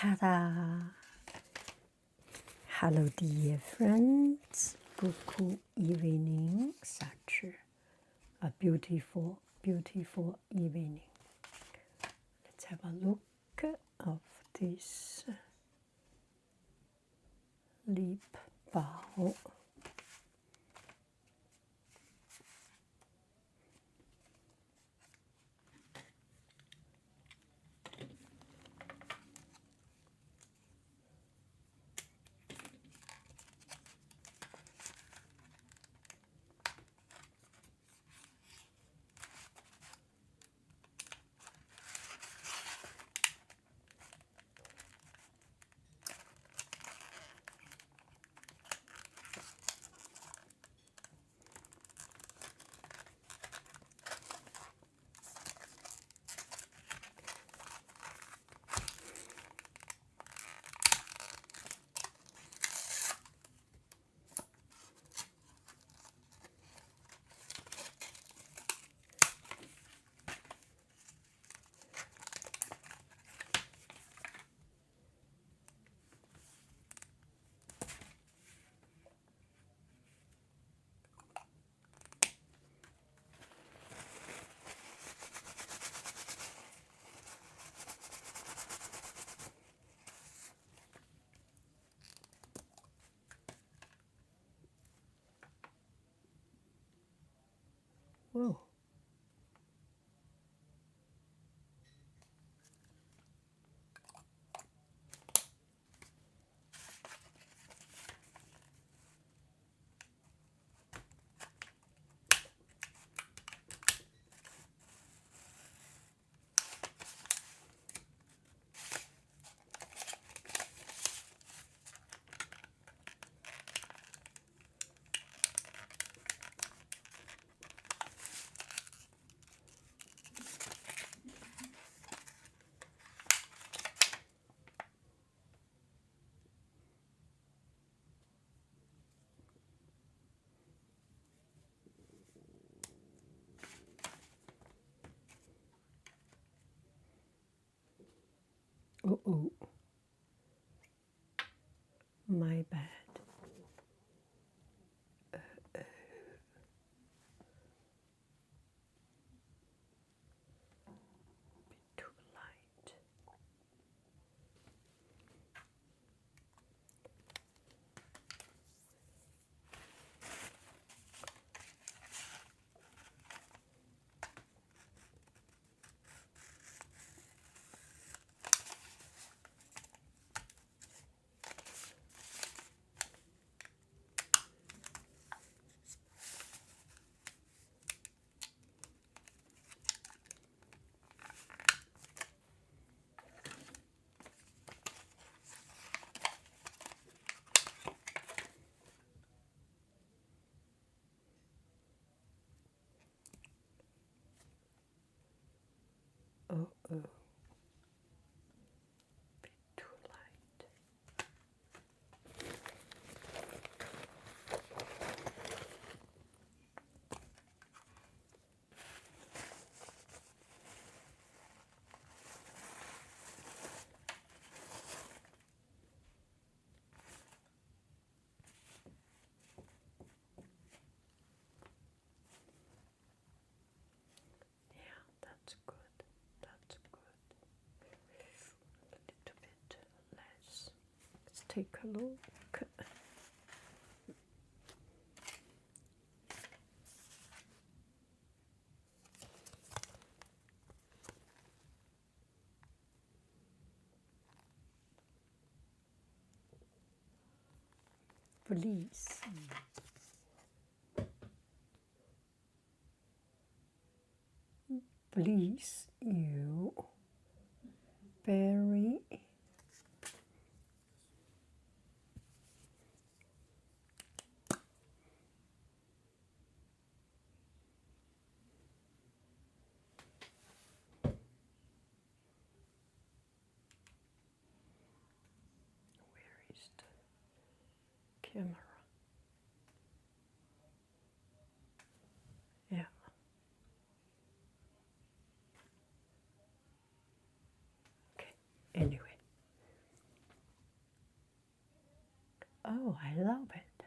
Ta-da! Hello, dear friends. Good evening. Such a beautiful, beautiful evening. Let's have a look of this lip balm. Whoa. Uh-oh. My bad. Bit too light. Uh-oh. Bit too light. Yeah, that's good. That's good. A little bit less. Let's take a look. Please. Please, you very where is the camera? Yeah. Okay. Anyway, I love it.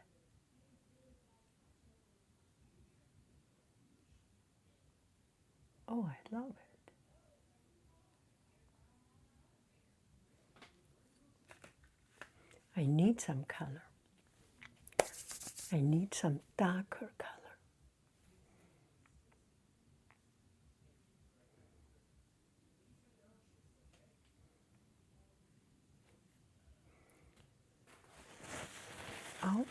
Oh, I love it. I need some color. I need some darker color. Out.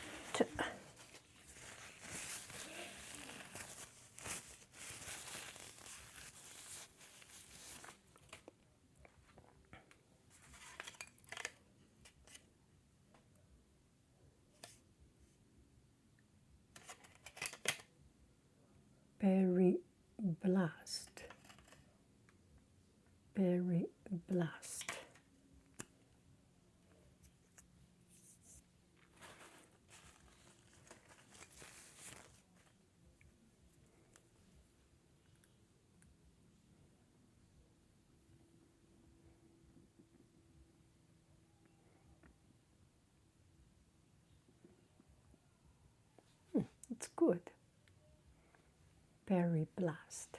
Berry blast. Berry blast. It's good. Berry blast.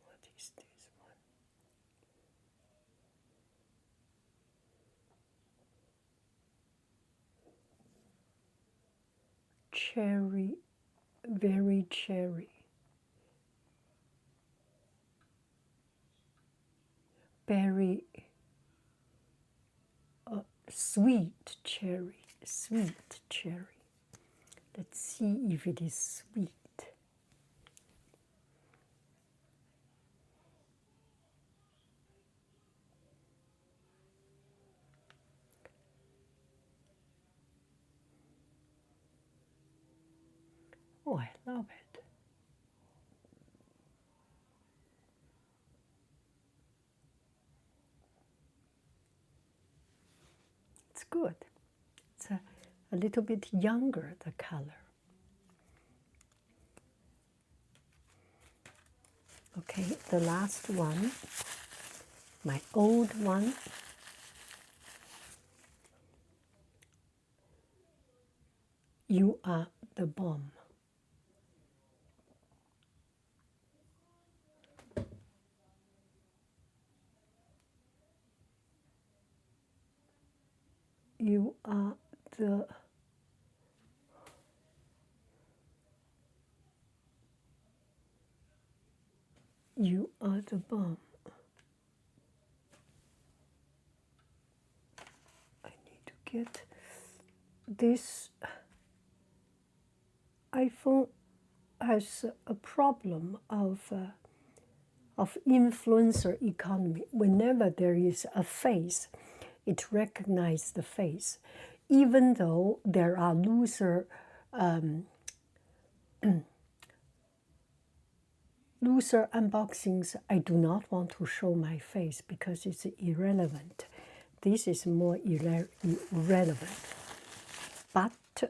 What is this one? Cherry, very cherry. Berry, sweet cherry, sweet cherry. Let's see if it is sweet. Oh, I love it. It's good. It's a little bit younger, the color. Okay, the last one, my old one. You are the balm. You are the balm. I need to get this. iPhone has a problem of influencer economy. Whenever there is a face, it recognizes the face, even though there are loser unboxings. I do not want to show my face because it's irrelevant. This is more irrelevant, but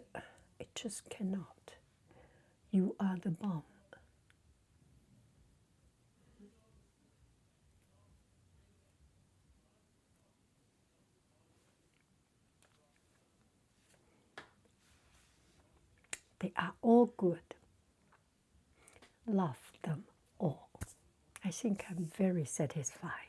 it just cannot. You are the balm. They are all good. Love them all. I think I'm very satisfied.